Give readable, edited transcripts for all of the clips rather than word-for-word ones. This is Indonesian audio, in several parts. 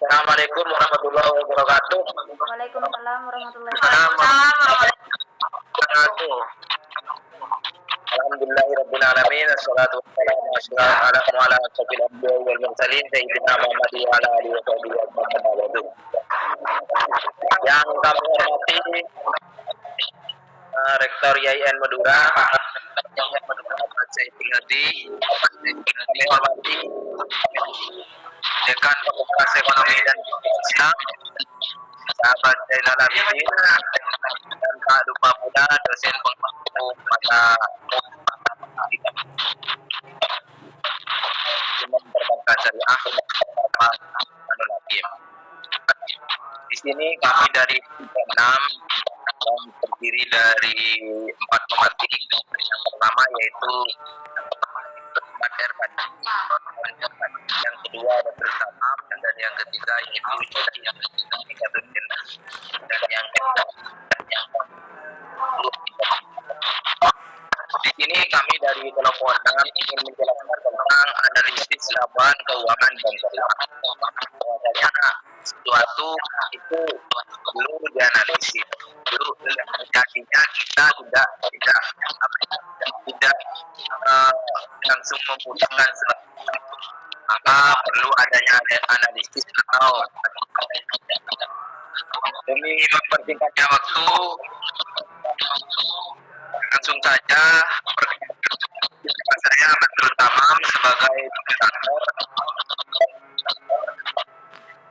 Assalamualaikum warahmatullahi wabarakatuh. Waalaikumsalam warahmatullahi Assalamualaikum wabarakatuh. warahmatullahi wabarakatuh. Alhamdulillahirabbil alamin. Assalatu wassalamu ala asyrofil anbiya'i wal mursalin sayyidina Muhammad wa ala alihi wa sahbihi ajmain. Yang kami hormati Rektor YIN Madura, Pak Saiful Hadi, kami hormati Dekan Fakultas Ekonomi dan Bisnis, sahabat Zainal Abidin, dan Pak Dupa Muda, dosen pengampu mata Cuman Perbankan Syariah, Manul Hakim. Di sini kami dari 6 yang terdiri dari 4 pemateri. Yang pertama yaitu Mater Padi, yang kedua Dr. Samam, dan yang ketiga yaitu dan yang di sini kami dari teleponan ingin menjelaskan tentang analisis laporan keuangan dan keuangan. Bahwasanya sesuatu itu perlu dianalisis. Dulu jadinya kita tidak langsung memutuskan sesuatu. Maka perlu adanya analisis atau demi mempersingkatnya waktu, langsung saja saya Abdul Tamam sebagai moderator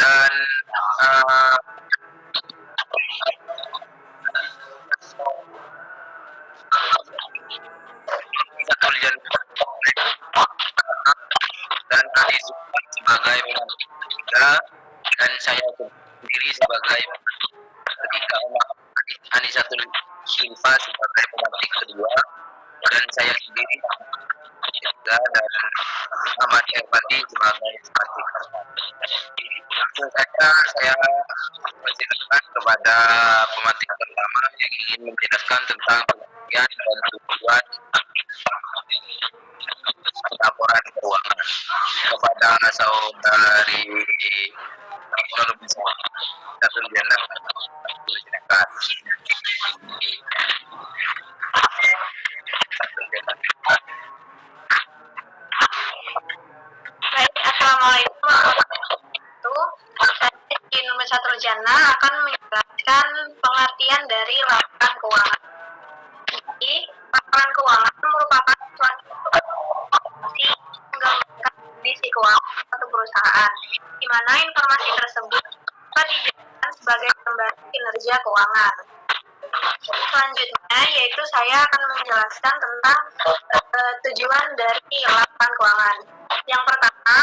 dan dan Ali Zulfan sebagai pemantik ketiga, dan saya sendiri sebagai ketiga, Anisatul Zulfa sebagai pemantik kedua, dan saya sendiri ketiga, dan Ahmad Herpati sebagai pemantik keempat. Langsung saja saya persilakan kepada pemantik pertama yang ingin menjelaskan tentang pengertian dan tujuan laporan keuangan kepada saudari ekonomi satu jenah. Baik, assalamualaikum warahmatullahi wabarakatuh. Saya di nomor 1 Jana akan menjelaskan pengertian dari laporan keuangan. Jadi, laporan keuangan merupakan suatu informasi menggambarkan kondisi keuangan suatu perusahaan, di mana informasi tersebut dapat dijadikan sebagai gambaran kinerja keuangan. Selanjutnya, yaitu saya akan menjelaskan tentang tujuan dari laporan keuangan. Yang pertama,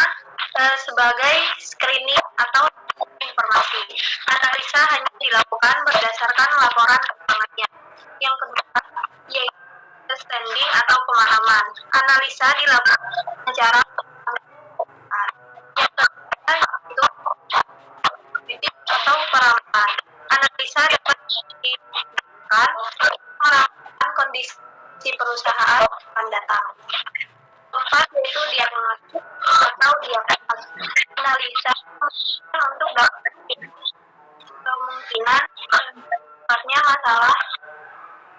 sebagai screening atau informasi. Analisa hanya dilakukan berdasarkan laporan keuangannya. Yang kedua, yaitu understanding atau pemahaman. Analisa dilakukan secara yang ketiga yaitu kritik atau perawatan. Analisa dapat dilakukan meramalkan kondisi perusahaan akan datang. Keempat yaitu diagnosis atau diagnosis. Analisa untuk dapat kemungkinan sebabnya masalah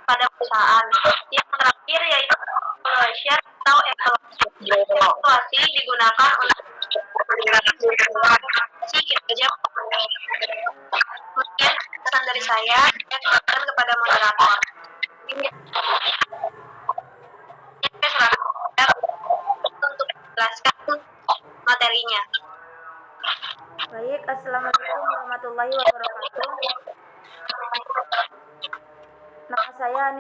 pada perusahaan. Yang terakhir yaitu evaluation atau evaluasi. Evaluasi digunakan untuk mengevaluasi kinerja. Kemudian pesan dari saya kembalikan kepada moderator. Ini untuk menjelaskan materinya. Baik, assalamualaikum warahmatullahi wabarakatuh. Nama saya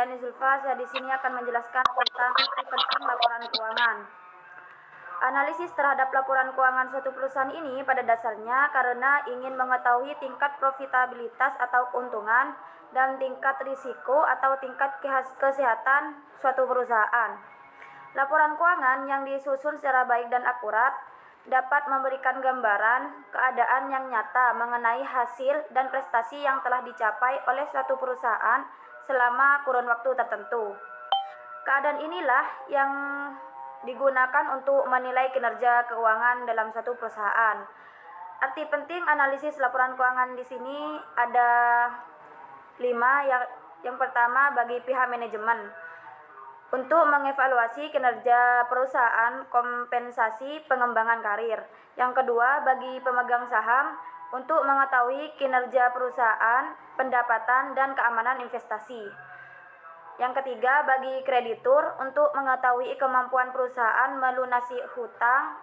Nizulfa. Saya di sini akan menjelaskan tentang arti penting laporan keuangan. Analisis terhadap laporan keuangan suatu perusahaan ini pada dasarnya karena ingin mengetahui tingkat profitabilitas atau keuntungan dan tingkat risiko atau tingkat kesehatan suatu perusahaan. Laporan keuangan yang disusun secara baik dan akurat dapat memberikan gambaran keadaan yang nyata mengenai hasil dan prestasi yang telah dicapai oleh suatu perusahaan selama kurun waktu tertentu. Keadaan inilah yang digunakan untuk menilai kinerja keuangan dalam suatu perusahaan. Arti penting analisis laporan keuangan di sini ada 5. Yang pertama, bagi pihak manajemen untuk mengevaluasi kinerja perusahaan, kompensasi pengembangan karir. Yang kedua, bagi pemegang saham untuk mengetahui kinerja perusahaan, pendapatan dan keamanan investasi. Yang ketiga, bagi kreditur untuk mengetahui kemampuan perusahaan melunasi hutang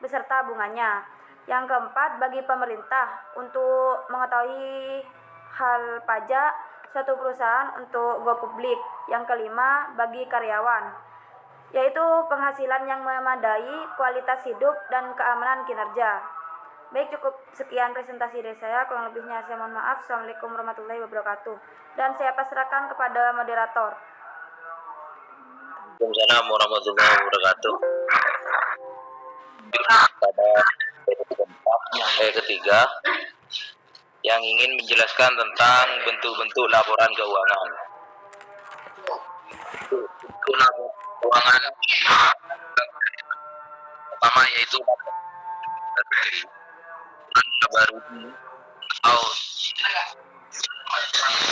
beserta bunganya. Yang keempat, bagi pemerintah untuk mengetahui hal pajak suatu perusahaan untuk go publik. Yang kelima, bagi karyawan, yaitu penghasilan yang memadai, kualitas hidup, dan keamanan kinerja. Baik, cukup sekian presentasi dari saya. Kurang lebihnya saya mohon maaf. Assalamualaikum warahmatullahi wabarakatuh. Dan saya pasrahkan kepada moderator. Waalaikumsalam warahmatullahi wabarakatuh. Pada ketiga yang ingin menjelaskan tentang bentuk-bentuk laporan keuangan. Bentuk laporan keuangan pertama yaitu baru atau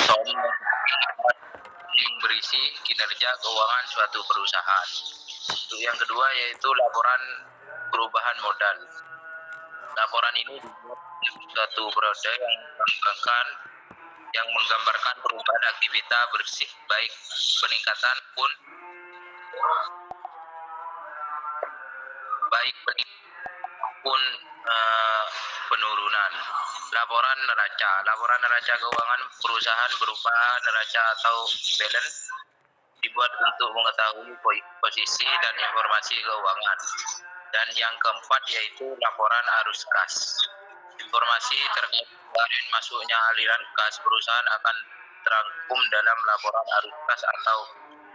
som yang berisi kinerja keuangan suatu perusahaan. Untuk yang kedua yaitu laporan perubahan modal. Laporan ini dibuat suatu periode yang menggambarkan perubahan aktivitas bersih, baik peningkatan pun penurunan. Laporan neraca keuangan perusahaan berupa neraca atau balance dibuat untuk mengetahui posisi dan informasi keuangan. Dan yang keempat yaitu laporan arus kas. Informasi terkait masuknya aliran kas perusahaan akan terangkum dalam laporan arus kas atau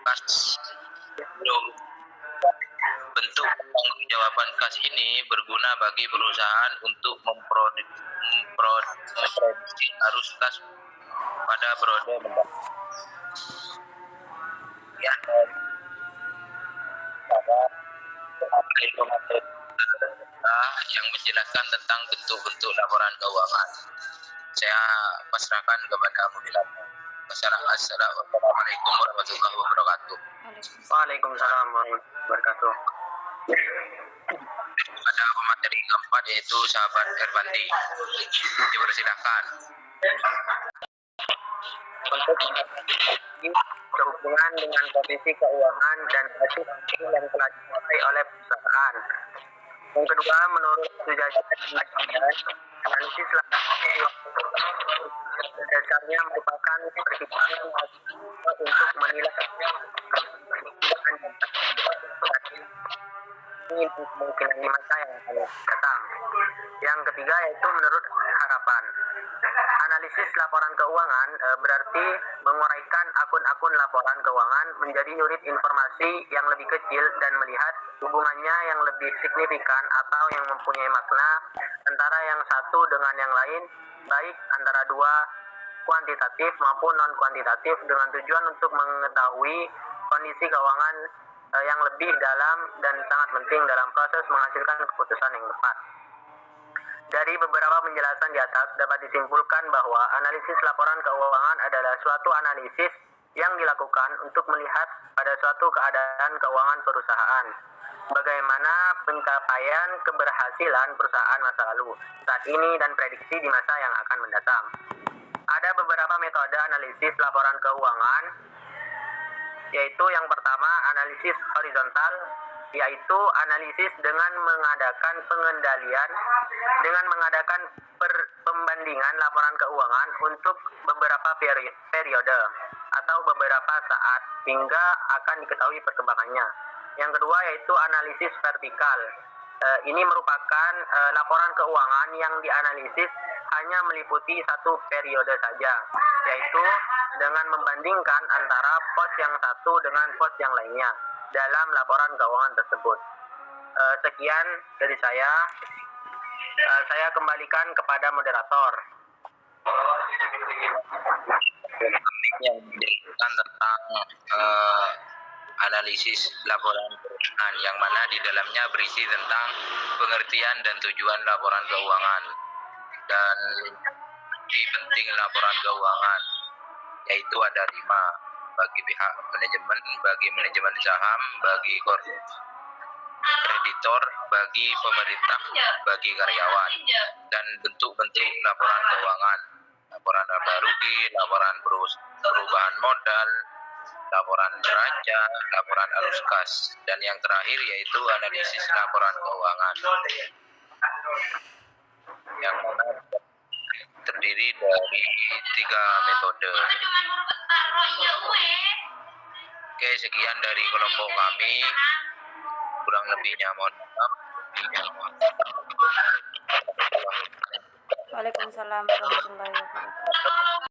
kas. Bentuk pertanggungjawaban kas ini berguna bagi perusahaan untuk memprediksi arus kas pada periode mendatang. Yang menjelaskan tentang bentuk-bentuk laporan keuangan. Saya pasrahkan kepada moderator. Assalamualaikum warahmatullahi wabarakatuh. Waalaikumsalam warahmatullahi wabarakatuh. Ada pemateri keempat yaitu sahabat Ervandi. Dipersilakan. Untuk sehubungan dengan kondisi keuangan dan hasil yang telah dicapai oleh perusahaan. Yang kedua, menurut Sujaja dan analisis dasarnya merupakan perhitungan untuk menilai ini kemungkinan di masa yang akan datang. Yang ketiga yaitu menurut harapan. Analisis laporan keuangan berarti menguraikan akun-akun laporan keuangan menjadi unit informasi yang lebih kecil dan melihat hubungannya yang lebih signifikan atau yang mempunyai makna antara yang satu dengan yang lain, baik antara dua kuantitatif maupun non-kuantitatif, dengan tujuan untuk mengetahui kondisi keuangan yang lebih dalam dan sangat penting dalam proses menghasilkan keputusan yang tepat. Dari beberapa penjelasan di atas dapat disimpulkan bahwa analisis laporan keuangan adalah suatu analisis yang dilakukan untuk melihat pada suatu keadaan keuangan perusahaan, bagaimana pencapaian keberhasilan perusahaan masa lalu, saat ini, dan prediksi di masa yang akan mendatang. Ada beberapa metode analisis laporan keuangan, yaitu yang pertama analisis horizontal, yaitu analisis dengan mengadakan pengendalian, dengan mengadakan pembandingan laporan keuangan untuk beberapa periode atau beberapa saat hingga akan diketahui perkembangannya. Yang kedua yaitu analisis vertikal. Ini merupakan laporan keuangan yang dianalisis hanya meliputi satu periode saja, yaitu dengan membandingkan antara pos yang satu dengan pos yang lainnya dalam laporan keuangan tersebut. Sekian dari saya. Saya kembalikan kepada moderator. Yang menjelaskan tentang analisis laporan keuangan yang mana di dalamnya berisi tentang pengertian dan tujuan laporan keuangan dan penting laporan keuangan, yaitu ada 5: bagi pihak manajemen, bagi manajemen saham, bagi kreditor, bagi pemerintah, bagi karyawan, dan bentuk-bentuk laporan keuangan: laporan laba rugi, laporan perubahan modal, laporan neraca, laporan arus kas, dan yang terakhir yaitu analisis laporan keuangan, yang mana terdiri dari 3 metode. Oke, sekian dari kelompok kami. Kurang lebihnya mohon maaf. Waalaikumsalam warahmatullahi wabarakatuh.